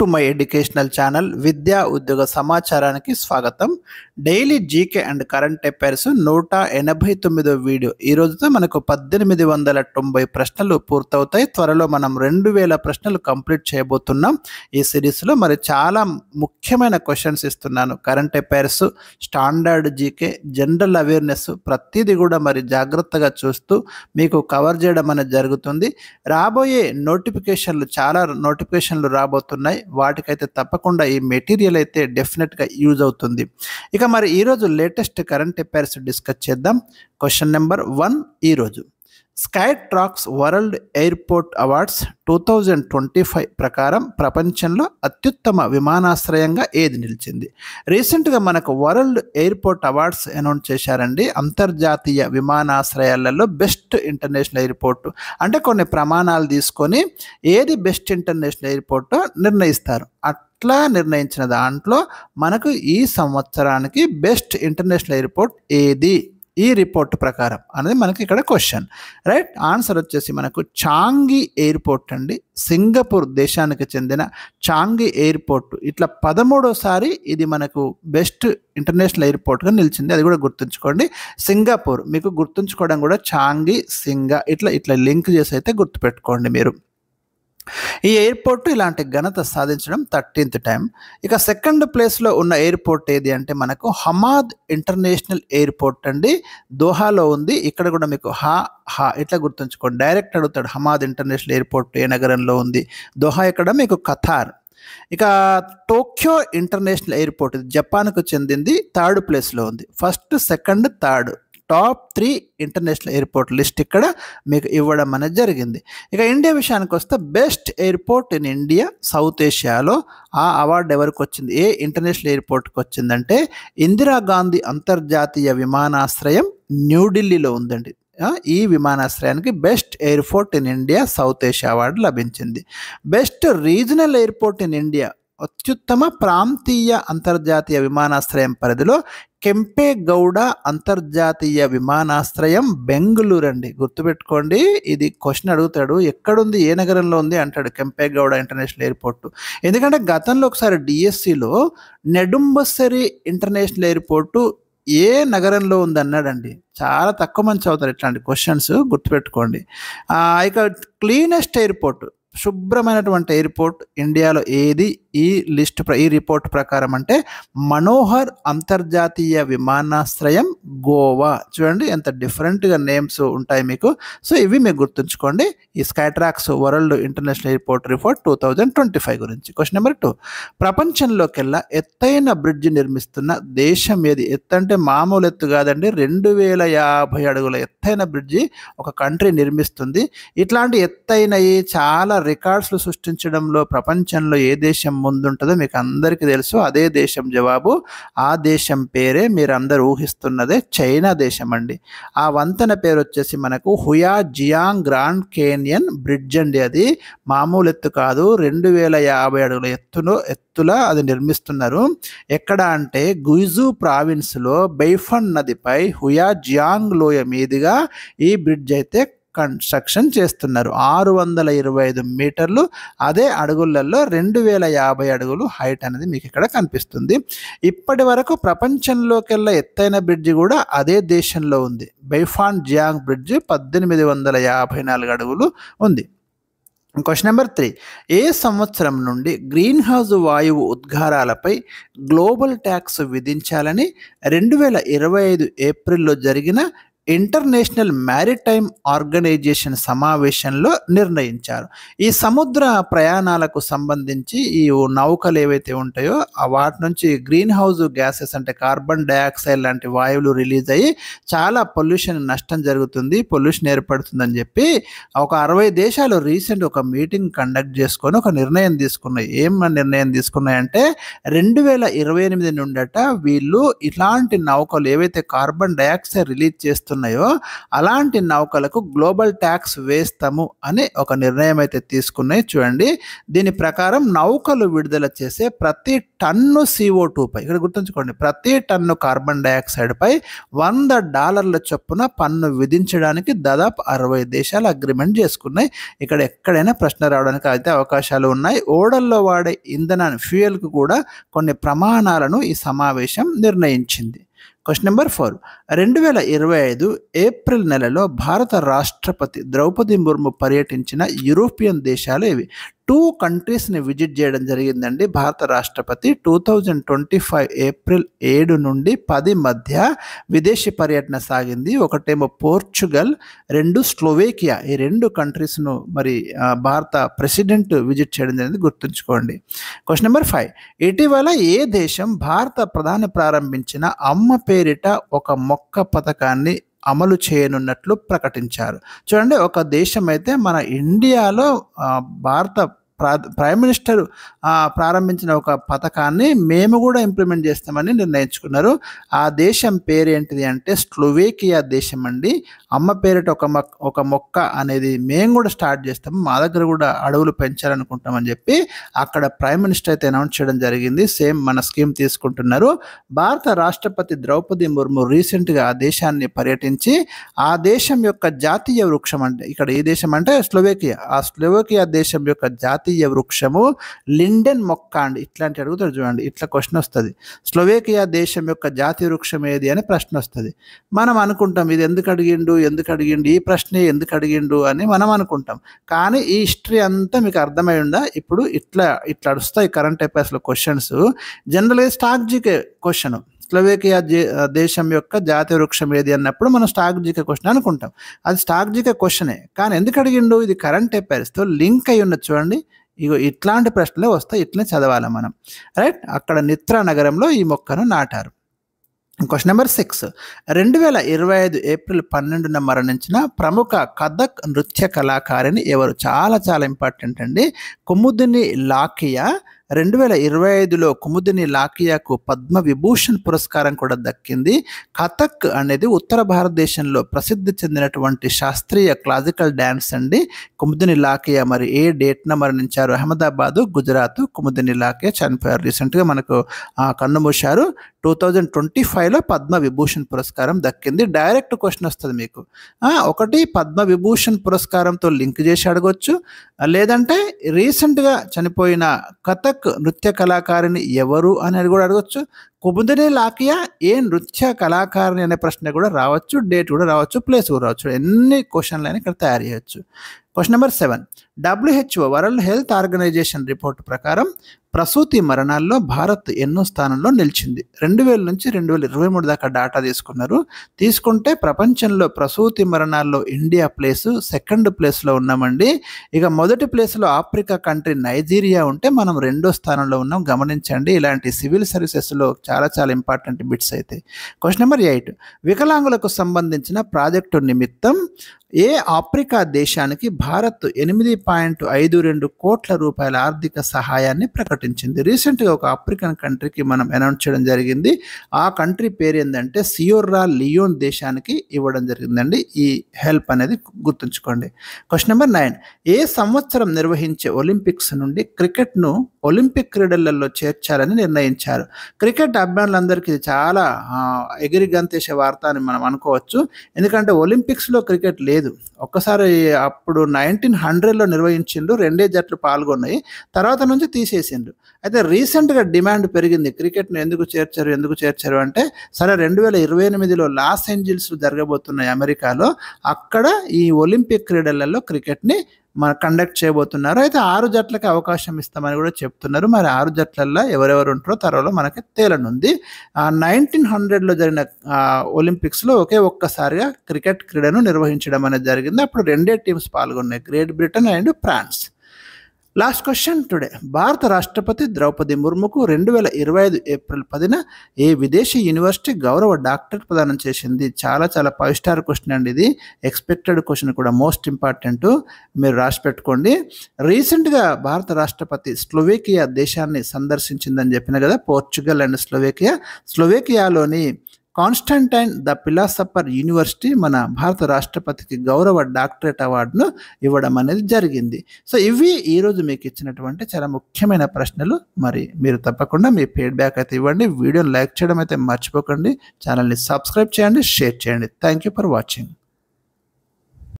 To my educational channel విద్యా ఉద్యోగ సమాచారానికి స్వాగతం. Daily GK and current affairs 189వ వీడియో. ఈ రోజుతో మనకు 1890 ప్రశ్నలు పూర్తవుతాయి. త్వరలో మనం 2000 ప్రశ్నలు కంప్లీట్ చేయబోతున్నాం. ఈ సిరీస్లో మరి చాలా ముఖ్యమైన క్వశ్చన్స్ ఇస్తున్నాను. Current affairs, standard GK, general awareness ప్రతిదీ కూడా మరి జాగ్రత్తగా చూస్తూ మీకు కవర్ చేయడం అనేది జరుగుతుంది. రాబోయే చాలా నోటిఫికేషన్లు రాబోతున్నాయి. వాటికైతే తప్పకుండా ఈ మెటీరియల్ అయితే డెఫినెట్గా యూజ్ అవుతుంది. ఇక మరి ఈరోజు లేటెస్ట్ కరెంట్ అఫైర్స్ డిస్కస్ చేద్దాం. క్వశ్చన్ నెంబర్ 1 ఈరోజు స్కైట్రాక్స్ వరల్డ్ ఎయిర్పోర్ట్ అవార్డ్స్ 2025 ప్రకారం ప్రపంచంలో అత్యుత్తమ విమానాశ్రయంగా ఏది నిలిచింది? రీసెంట్గా మనకు వరల్డ్ ఎయిర్పోర్ట్ అవార్డ్స్ అనౌన్స్ చేశారండి. అంతర్జాతీయ విమానాశ్రయాలలో బెస్ట్ ఇంటర్నేషనల్ ఎయిర్పోర్ట్ అంటే కొన్ని ప్రమాణాలు తీసుకొని ఏది బెస్ట్ ఇంటర్నేషనల్ ఎయిర్పోర్ట్ నిర్ణయిస్తారు. అట్లా నిర్ణయించిన దాంట్లో మనకు ఈ సంవత్సరానికి బెస్ట్ ఇంటర్నేషనల్ ఎయిర్పోర్ట్ ఏది ఈ రిపోర్ట్ ప్రకారం అనేది మనకి ఇక్కడ క్వశ్చన్. రైట్ ఆన్సర్ వచ్చేసి మనకు చాంగి ఎయిర్పోర్ట్ అండి. సింగపూర్ దేశానికి చెందిన చాంగి ఎయిర్పోర్ట్ ఇట్లా 13వసారి ఇది మనకు బెస్ట్ ఇంటర్నేషనల్ ఎయిర్పోర్ట్గా నిలిచింది. అది కూడా గుర్తుంచుకోండి. సింగపూర్ మీకు గుర్తుంచుకోవడం కూడా చాంగి ఇట్లా లింక్ చేసి అయితే గుర్తుపెట్టుకోండి మీరు. ఈ ఎయిర్పోర్ట్ ఇలాంటి ఘనత సాధించడం 13th టైం. ఇక సెకండ్ ప్లేస్లో ఉన్న ఎయిర్పోర్ట్ ఏది అంటే మనకు హమాద్ ఇంటర్నేషనల్ ఎయిర్పోర్ట్ అండి. దోహాలో ఉంది. ఇక్కడ కూడా మీకు ఇట్లా గుర్తుంచుకోండి. డైరెక్ట్ అడుగుతాడు హమాద్ ఇంటర్నేషనల్ ఎయిర్పోర్ట్ ఏ నగరంలో ఉంది? దోహా ఇక్కడ మీకు ఖతార్. ఇక టోక్యో ఇంటర్నేషనల్ ఎయిర్పోర్ట్ ఇది జపాన్కు చెందింది. 3rd ప్లేస్లో ఉంది. First, second, third top 3 international airport list ఇక్కడ మీకు ఇవ్వడం అనేది జరిగింది. ఇక ఇండియా విషయానికి వస్తే బెస్ట్ ఎయిర్పోర్ట్ ఇన్ ఇండియా సౌత్ ఏషియాలో ఆ అవార్డు ఎవరికి వచ్చింది? ఏ ఇంటర్నేషనల్ ఎయిర్పోర్ట్కి వచ్చిందంటే ఇందిరాగాంధీ అంతర్జాతీయ విమానాశ్రయం న్యూఢిల్లీలో ఉందండి. ఈ విమానాశ్రయానికి best airport in India south Asia award లభించింది. Best regional airport in India అత్యుత్తమ ప్రాంతీయ అంతర్జాతీయ విమానాశ్రయం పరిధిలో కెంపేగౌడ అంతర్జాతీయ విమానాశ్రయం బెంగళూరు అండి. గుర్తుపెట్టుకోండి. ఇది క్వశ్చన్ అడుగుతాడు, ఎక్కడుంది, ఏ నగరంలో ఉంది అంటాడు. Kempegowda international airport. ఎందుకంటే గతంలో ఒకసారి డిఎస్సిలో నెడుంబసరి ఇంటర్నేషనల్ ఎయిర్పోర్టు ఏ నగరంలో ఉంది అన్నాడండి. చాలా తక్కువ మంది చదువుతారు ఇట్లాంటి క్వశ్చన్స్, గుర్తుపెట్టుకోండి. ఇక క్లీనెస్ట్ ఎయిర్పోర్ట్, శుభ్రమైనటువంటి ఎయిర్పోర్ట్ ఇండియాలో ఏది ఈ రిపోర్ట్ ప్రకారం అంటే మనోహర్ అంతర్జాతీయ విమానాశ్రయం గోవా. చూడండి ఎంత డిఫరెంట్గా నేమ్స్ ఉంటాయి మీకు. సో ఇవి మీకు గుర్తుంచుకోండి ఈ Skytrax world international airport report 2025 గురించి. క్వశ్చన్ నెంబర్ 2 ప్రపంచంలోకెల్లా ఎత్తైన బ్రిడ్జ్ నిర్మిస్తున్న దేశం ఏది? ఎత్తు అంటే మామూలు ఎత్తు కాదండి, 2050 అడుగుల ఎత్తైన బ్రిడ్జి ఒక కంట్రీ నిర్మిస్తుంది. ఇట్లాంటి ఎత్తైనవి చాలా రికార్డ్స్లు సృష్టించడంలో ప్రపంచంలో ఏ దేశం ముందుంటుందో మీకు అందరికీ తెలుసు. అదే దేశం జవాబు. ఆ దేశం పేరే మీరు అందరు ఊహిస్తున్నదే చైనా దేశం అండి. ఆ వంతెన పేరు వచ్చేసి మనకు హుయా జియాంగ్ గ్రాండ్ కేనియన్ బ్రిడ్జ్ అండి. అది మామూలు ఎత్తు కాదు, 2050 అడుగుల ఎత్తులా అది నిర్మిస్తున్నారు. ఎక్కడ అంటే గుయిజు ప్రావిన్స్లో బెయిఫన్ నదిపై హుయా జియాంగ్ లోయ మీదుగా ఈ బ్రిడ్జ్ అయితే కన్స్ట్రక్షన్ చేస్తున్నారు. 625 మీటర్లు, అదే అడుగులలో 2050 అడుగులు హైట్ అనేది మీకు ఇక్కడ కనిపిస్తుంది. ఇప్పటి వరకు ప్రపంచంలోకెల్లా ఎత్తైన బ్రిడ్జి కూడా అదే దేశంలో ఉంది. బెయిఫాన్ జియాంగ్ బ్రిడ్జ్ 1854 అడుగులు ఉంది. క్వశ్చన్ నెంబర్ 3 ఏ సంవత్సరం నుండి గ్రీన్ హౌస్ వాయువు ఉద్గారాలపై గ్లోబల్ ట్యాక్స్ విధించాలని 2025 ఏప్రిల్లో జరిగిన ఇంటర్నేషనల్ మ్యారిటైమ్ ఆర్గనైజేషన్ సమావేశంలో నిర్ణయించారు. ఈ సముద్ర ప్రయాణాలకు సంబంధించి ఈ నౌకలు ఏవైతే ఉంటాయో వాటి నుంచి గ్రీన్ హౌస్ గ్యాసెస్ అంటే కార్బన్ డైఆక్సైడ్ లాంటి వాయువులు రిలీజ్ అయ్యి చాలా నష్టం జరుగుతుంది, పొల్యూషన్ ఏర్పడుతుందని చెప్పి ఒక 60 దేశాలు రీసెంట్ ఒక మీటింగ్ కండక్ట్ చేసుకొని ఒక నిర్ణయం తీసుకున్నాయి. ఏం నిర్ణయం తీసుకున్నాయంటే 2028 నుండట వీళ్ళు ఇలాంటి నౌకలు ఏవైతే కార్బన్ డైఆక్సైడ్ రిలీజ్ చేస్తున్నాయో వస్తున్నాయో అలాంటి నౌకలకు గ్లోబల్ ట్యాక్స్ వేస్తాము అని ఒక నిర్ణయం అయితే తీసుకున్నాయి. చూడండి, దీని ప్రకారం నౌకలు విడుదల చేసే ప్రతి టన్ను CO2 పై, ఇక్కడ గుర్తుంచుకోండి, ప్రతి టన్ను కార్బన్ డైఆక్సైడ్ పై $100 చొప్పున పన్ను విధించడానికి దాదాపు 60 దేశాలు అగ్రిమెంట్ చేసుకున్నాయి. ఇక్కడ ఎక్కడైనా ప్రశ్న రావడానికి అయితే అవకాశాలు ఉన్నాయి. ఓడల్లో వాడే ఇంధనాన్ని, ఫ్యూయల్కు కూడా కొన్ని ప్రమాణాలను ఈ సమావేశం నిర్ణయించింది. Question number 4. 2025 ఏప్రిల్ నెలలో భారత రాష్ట్రపతి ద్రౌపది ముర్ము పర్యటించిన యూరోపియన్ దేశాలు ఇవి. 2 కంట్రీస్ని విజిట్ చేయడం జరిగిందండి భారత రాష్ట్రపతి. 2025 ఏప్రిల్ 7 నుండి 10 మధ్య విదేశీ పర్యటన సాగింది. ఒకటేమో పోర్చుగల్, 2 స్లోవేకియా. ఈ 2 కంట్రీస్ను మరి భారత ప్రెసిడెంట్ విజిట్ చేయడం జరిగింది, గుర్తుంచుకోండి. Question number 5. ఇటీవల ఏ దేశం భారత ప్రధాని ప్రారంభించిన అమ్మ పేరిట ఒక మొక్క పథకాన్ని అమలు చేయనున్నట్లు ప్రకటించారు? చూడండి, ఒక దేశం అయితే మన ఇండియాలో భారత ప్రైమ్ మినిస్టర్ ప్రారంభించిన ఒక పథకాన్ని మేము కూడా ఇంప్లిమెంట్ చేస్తామని నిర్ణయించుకున్నారు. ఆ దేశం పేరేంటిది అంటే స్లోవేకియా దేశం అండి. అమ్మ పేరిట ఒక మొక్క అనేది మేము కూడా స్టార్ట్ చేస్తాము, మా దగ్గర కూడా అడవులు పెంచాలనుకుంటామని చెప్పి అక్కడ ప్రైమ్ మినిస్టర్ అయితే అనౌన్స్ చేయడం జరిగింది. సేమ్ మన స్కీమ్ తీసుకుంటున్నారు. భారత రాష్ట్రపతి ద్రౌపది ముర్ము రీసెంట్గా ఆ దేశాన్ని పర్యటించి ఆ దేశం యొక్క జాతీయ వృక్షం, అంటే ఇక్కడ ఏ దేశం అంటే స్లోవేకియా, ఆ స్లోవేకియా దేశం యొక్క జాతీయ వృక్షము లిండెన్ మొక్క అండి. ఇట్లాంటి అడుగుతారు చూడండి, ఇట్లా క్వశ్చన్ వస్తుంది. స్లోవేకియా దేశం యొక్క జాతీయ వృక్షం ఏది అని ప్రశ్న వస్తుంది. మనం అనుకుంటాం ఇది ఎందుకు అడిగిండు, ఈ ప్రశ్న ఎందుకు అడిగిండు అని మనం అనుకుంటాం. కానీ ఈ హిస్టరీ అంతా మీకు అర్థమై ఉందా? ఇప్పుడు ఇట్లా వస్తాయి కరెంట్ అఫైర్స్లో క్వశ్చన్స్. జనరల్గా స్టాక్ జీకే క్వశ్చన్, స్లోవేకియా దేశం యొక్క జాతీయ వృక్షం ఏది అన్నప్పుడు మనం స్టాక్ జీకే క్వశ్చన్ అనుకుంటాం. అది స్టాక్ జీకే క్వశ్చనే, కానీ ఎందుకు అడిగిండు, ఇది కరెంట్ అఫైర్స్తో లింక్ అయి ఉన్నది. చూడండి, ఇగో ఇట్లాంటి ప్రశ్నలే వస్తాయి, ఇట్లనే చదవాలి మనం, రైట్? అక్కడ నిత్రా నగరంలో ఈ మొక్కను నాటారు. Question number 6. 2025 ఏప్రిల్ 12న మరణించిన ప్రముఖ కథక్ నృత్య కళాకారిణి ఎవరు? చాలా చాలా ఇంపార్టెంట్ అండి. కుముదిని లాకియా. 2025లో కుముదిని లాకియాకు పద్మవిభూషణ్ పురస్కారం కూడా దక్కింది. కథక్ అనేది ఉత్తర భారతదేశంలో ప్రసిద్ధి చెందినటువంటి శాస్త్రీయ క్లాసికల్ డ్యాన్స్ అండి. కుముదిని లాకియా మరి ఏ డేట్న మరణించారు? అహ్మదాబాదు, గుజరాత్. కుముదిని లాకియా చనిపోయారు, రీసెంట్గా మనకు కన్నుమూశారు. 2025లో పద్మవిభూషణ్ పురస్కారం దక్కింది. డైరెక్ట్ క్వశ్చన్ వస్తుంది మీకు. ఒకటి పద్మవిభూషణ్ పురస్కారంతో లింక్ చేసి అడగొచ్చు, లేదంటే రీసెంట్గా చనిపోయిన కథక్ నృత్య కళాకారిణి ఎవరు అనేది కూడా అడగొచ్చు. కుముదిని లాకియా ఏ నృత్య కళాకారిణి అనే ప్రశ్న కూడా రావచ్చు, డేట్ కూడా రావచ్చు, ప్లేస్ కూడా రావచ్చు. ఎన్ని క్వశ్చన్లు అయినా ఇక్కడ తయారు చేయొచ్చు. Question number 7. WHO world health organisation report ప్రకారం ప్రసూతి మరణాల్లో భారత్ ఎన్నో స్థానంలో నిలిచింది? 2000 నుంచి 2023 దాకా డాటా తీసుకుంటే ప్రపంచంలో ప్రసూతి మరణాల్లో ఇండియా ప్లేస్ సెకండ్ ప్లేస్లో ఉన్నామండి. ఇక మొదటి ప్లేస్లో ఆఫ్రికా కంట్రీ నైజీరియా ఉంటే మనం 2వ స్థానంలో ఉన్నాం. గమనించండి, ఇలాంటి సివిల్ సర్వీసెస్లో చాలా చాలా ఇంపార్టెంట్ బిట్స్ అయితే. Question number 8. వికలాంగులకు సంబంధించిన ప్రాజెక్టు నిమిత్తం ఏ ఆఫ్రికా దేశానికి భారత్ 8.52 కోట్ల రూపాయల ఆర్థిక సహాయాన్ని ప్రకటించింది? రీసెంట్గా ఒక ఆఫ్రికన్ కంట్రీకి మనం అనౌన్స్ చేయడం జరిగింది. ఆ కంట్రీ పేరు ఏంటంటే సియోర్రా లియోన్ దేశానికి ఇవ్వడం జరిగిందండి ఈ హెల్ప్ అనేది, గుర్తుంచుకోండి. Question number 9. ఏ సంవత్సరం నిర్వహించే ఒలింపిక్స్ నుండి క్రికెట్ను ఒలింపిక్ క్రీడలలో చేర్చాలని నిర్ణయించారు? క్రికెట్ అభిమానులందరికీ ఇది చాలా ఎగిరి గంతేసే వార్త అని మనం అనుకోవచ్చు. ఎందుకంటే ఒలింపిక్స్లో క్రికెట్ లేదు. ఒక్కసారి అప్పుడు 1900లో నిర్వహించిండ్రు, 2 జట్లు పాల్గొన్నాయి, తర్వాత నుంచి తీసేసిండ్రు. అయితే రీసెంట్గా డిమాండ్ పెరిగింది, క్రికెట్ను ఎందుకు చేర్చారు అంటే, సరే 2028లో లాస్ ఏంజల్స్ జరగబోతున్నాయి అమెరికాలో, అక్కడ ఈ ఒలింపిక్ క్రీడలలో క్రికెట్ని కండక్ట్ చేయబోతున్నారు. అయితే 6 జట్లకి అవకాశం ఇస్తామని కూడా చెప్తున్నారు. మరి 6 జట్లల్లో ఎవరెవరు ఉంటారో త్వరలో మనకి తేలనుంది. 1900లో జరిగిన ఒలింపిక్స్లో ఒక్కసారిగా క్రికెట్ క్రీడను నిర్వహించడం అనేది జరిగింది. అప్పుడు 2 టీమ్స్ పాల్గొన్నాయి, great Britain and France. Last question today. భారత రాష్ట్రపతి ద్రౌపది ముర్ముకు 2025 ఏప్రిల్ 10న ఏ విదేశీ యూనివర్సిటీ గౌరవ డాక్టరేట్ ప్రదానం చేసింది? చాలా చాలా 5 స్టార్ క్వశ్చన్ అండి ఇది, ఎక్స్పెక్టెడ్ క్వశ్చన్ కూడా, మోస్ట్ ఇంపార్టెంట్, మీరు రాసి పెట్టుకోండి. రీసెంట్గా భారత రాష్ట్రపతి స్లోవేకియా దేశాన్ని సందర్శించిందని చెప్పిన కదా, పోర్చుగల్ అండ్ స్లోవేకియాలోని కాన్స్టంటైన్ ద ఫిలాసఫర్ యూనివర్సిటీ మన భారత రాష్ట్రపతికి గౌరవ డాక్టరేట్ అవార్డును ఇవ్వడం అనేది జరిగింది. సో ఇవి ఈరోజు మీకు ఇచ్చినటువంటి చాలా ముఖ్యమైన ప్రశ్నలు. మరి మీరు తప్పకుండా మీ ఫీడ్బ్యాక్ అయితే ఇవ్వండి. వీడియోని లైక్ చేయడం అయితే మర్చిపోకండి. ఛానల్ని సబ్స్క్రైబ్ చేయండి, షేర్ చేయండి. Thank you for watching.